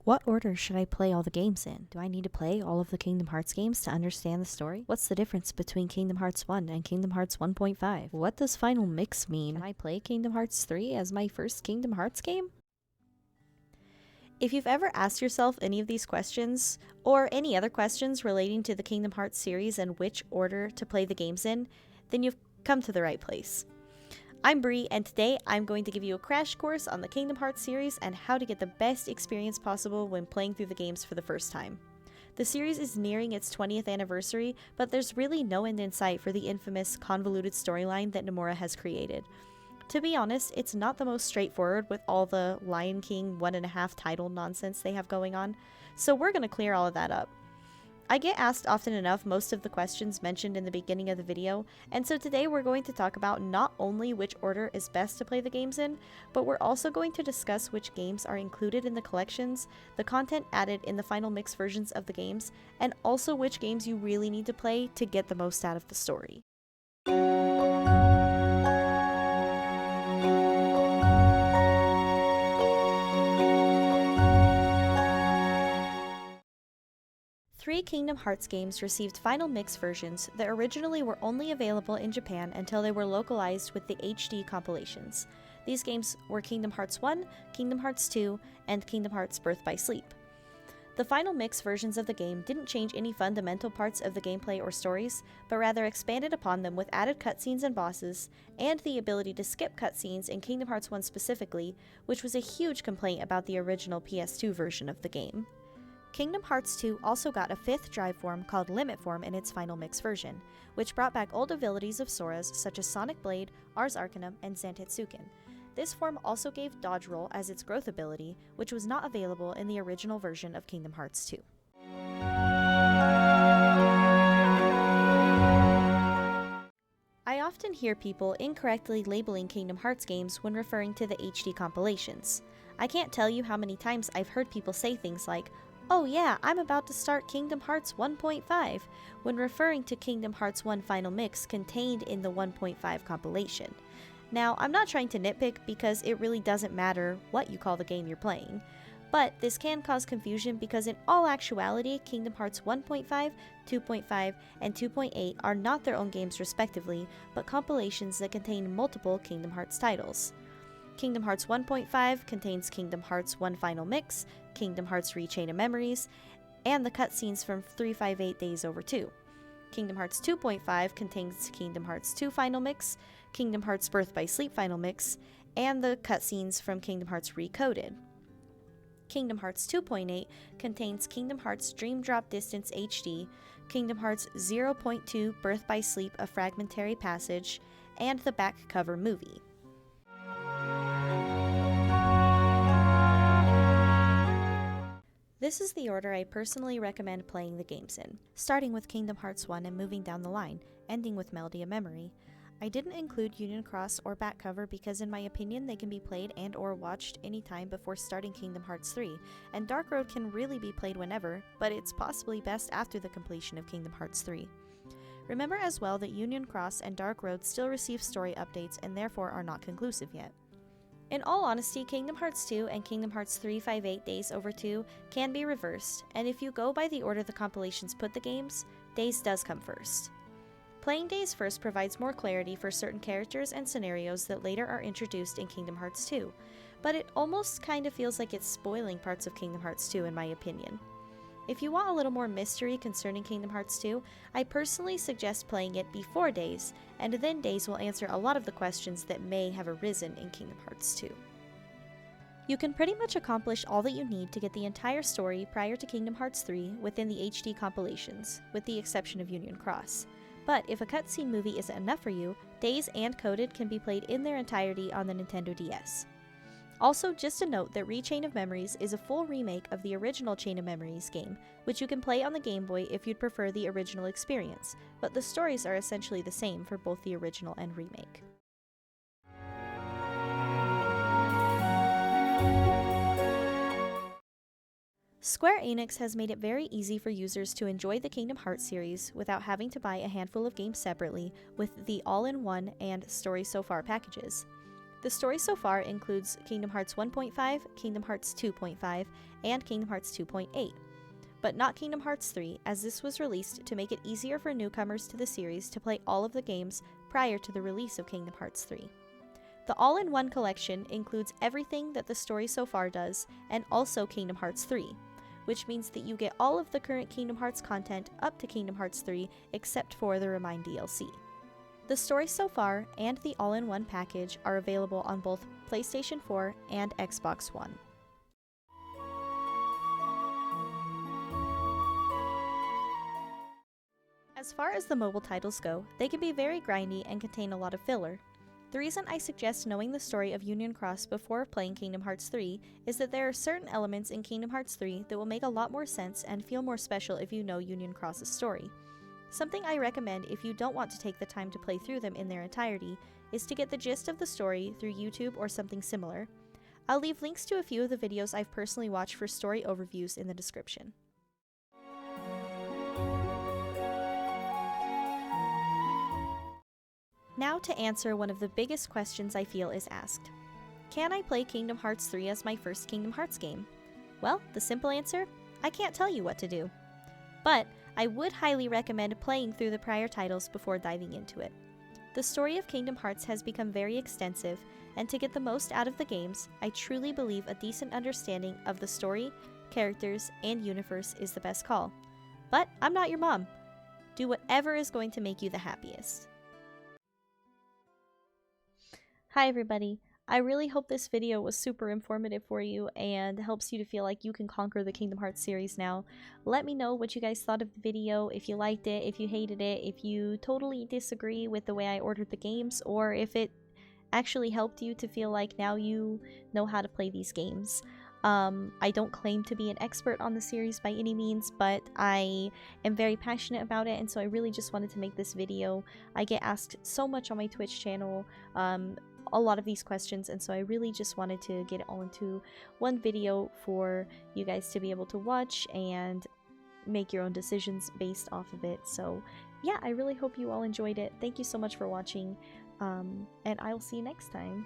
What order should I play all the games in? Do I need to play all of the Kingdom Hearts games to understand the story? What's the difference between Kingdom Hearts 1 and Kingdom Hearts 1.5? What does Final Mix mean? Can I play Kingdom Hearts 3 as my first Kingdom Hearts game? If you've ever asked yourself any of these questions, or any other questions relating to the Kingdom Hearts series and which order to play the games in, then you've come to the right place. I'm Bree, and today I'm going to give you a crash course on the Kingdom Hearts series and how to get the best experience possible when playing through the games for the first time. The series is nearing its 20th anniversary, but there's really no end in sight for the infamous convoluted storyline that Nomura has created. To be honest, it's not the most straightforward with all the Lion King 1.5 title nonsense they have going on, so we're going to clear all of that up. I get asked often enough most of the questions mentioned in the beginning of the video, and so today we're going to talk about not only which order is best to play the games in, but we're also going to discuss which games are included in the collections, the content added in the final mix versions of the games, and also which games you really need to play to get the most out of the story. Three Kingdom Hearts games received final mix versions that originally were only available in Japan until they were localized with the HD compilations. These games were Kingdom Hearts 1, Kingdom Hearts 2, and Kingdom Hearts Birth by Sleep. The final mix versions of the game didn't change any fundamental parts of the gameplay or stories, but rather expanded upon them with added cutscenes and bosses, and the ability to skip cutscenes in Kingdom Hearts 1 specifically, which was a huge complaint about the original PS2 version of the game. Kingdom Hearts 2 also got a fifth drive form called Limit Form in its final mix version, which brought back old abilities of Sora's such as Sonic Blade, Ars Arcanum, and Zantetsuken. This form also gave Dodge Roll as its growth ability, which was not available in the original version of Kingdom Hearts 2. I often hear people incorrectly labeling Kingdom Hearts games when referring to the HD compilations. I can't tell you how many times I've heard people say things like, "Oh yeah, I'm about to start Kingdom Hearts 1.5, when referring to Kingdom Hearts 1 Final Mix contained in the 1.5 compilation. Now, I'm not trying to nitpick because it really doesn't matter what you call the game you're playing, but this can cause confusion because in all actuality, Kingdom Hearts 1.5, 2.5, and 2.8 are not their own games respectively, but compilations that contain multiple Kingdom Hearts titles. Kingdom Hearts 1.5 contains Kingdom Hearts 1 Final Mix, Kingdom Hearts Rechain of Memories, and the cutscenes from 358 Days Over 2. Kingdom Hearts 2.5 contains Kingdom Hearts 2 Final Mix, Kingdom Hearts Birth by Sleep Final Mix, and the cutscenes from Kingdom Hearts Recoded. Kingdom Hearts 2.8 contains Kingdom Hearts Dream Drop Distance HD, Kingdom Hearts 0.2 Birth by Sleep A Fragmentary Passage, and the back cover movie. This is the order I personally recommend playing the games in, starting with Kingdom Hearts 1 and moving down the line, ending with Melody of Memory. I didn't include Union Cross or back cover because in my opinion they can be played and or watched anytime before starting Kingdom Hearts 3, and Dark Road can really be played whenever, but it's possibly best after the completion of Kingdom Hearts 3. Remember as well that Union Cross and Dark Road still receive story updates and therefore are not conclusive yet. In all honesty, Kingdom Hearts 2 and Kingdom Hearts 358 Days Over 2 can be reversed, and if you go by the order the compilations put the games, Days does come first. Playing Days first provides more clarity for certain characters and scenarios that later are introduced in Kingdom Hearts 2, but it almost kind of feels like it's spoiling parts of Kingdom Hearts 2 in my opinion. If you want a little more mystery concerning Kingdom Hearts 2, I personally suggest playing it before Days, and then Days will answer a lot of the questions that may have arisen in Kingdom Hearts 2. You can pretty much accomplish all that you need to get the entire story prior to Kingdom Hearts 3 within the HD compilations, with the exception of Union Cross. But if a cutscene movie isn't enough for you, Days and Coded can be played in their entirety on the Nintendo DS. Also, just a note that Rechain of Memories is a full remake of the original Chain of Memories game, which you can play on the Game Boy if you'd prefer the original experience, but the stories are essentially the same for both the original and remake. Square Enix has made it very easy for users to enjoy the Kingdom Hearts series without having to buy a handful of games separately with the all-in-one and Story So Far packages. The story so far includes Kingdom Hearts 1.5, Kingdom Hearts 2.5, and Kingdom Hearts 2.8, but not Kingdom Hearts 3, as this was released to make it easier for newcomers to the series to play all of the games prior to the release of Kingdom Hearts 3. The all-in-one collection includes everything that the story so far does, and also Kingdom Hearts 3, which means that you get all of the current Kingdom Hearts content up to Kingdom Hearts 3 except for the Remind DLC. The story so far and the all-in-one package are available on both PlayStation 4 and Xbox One. As far as the mobile titles go, they can be very grindy and contain a lot of filler. The reason I suggest knowing the story of Union Cross before playing Kingdom Hearts 3 is that there are certain elements in Kingdom Hearts 3 that will make a lot more sense and feel more special if you know Union Cross's story. Something I recommend if you don't want to take the time to play through them in their entirety is to get the gist of the story through YouTube or something similar. I'll leave links to a few of the videos I've personally watched for story overviews in the description. Now to answer one of the biggest questions I feel is asked. Can I play Kingdom Hearts 3 as my first Kingdom Hearts game? Well, the simple answer, I can't tell you what to do. But I would highly recommend playing through the prior titles before diving into it. The story of Kingdom Hearts has become very extensive, and to get the most out of the games, I truly believe a decent understanding of the story, characters, and universe is the best call. But I'm not your mom. Do whatever is going to make you the happiest. Hi everybody. I really hope this video was super informative for you and helps you to feel like you can conquer the Kingdom Hearts series now. Let me know what you guys thought of the video, if you liked it, if you hated it, if you totally disagree with the way I ordered the games, or if it actually helped you to feel like now you know how to play these games. I don't claim to be an expert on the series by any means, but I am very passionate about it, and so I really just wanted to make this video. I get asked so much on my Twitch channel, a lot of these questions, and so I really just wanted to get it all into one video for you guys to be able to watch and make your own decisions based off of it. So yeah, I really hope you all enjoyed it. Thank you so much for watching, and I will see you next time.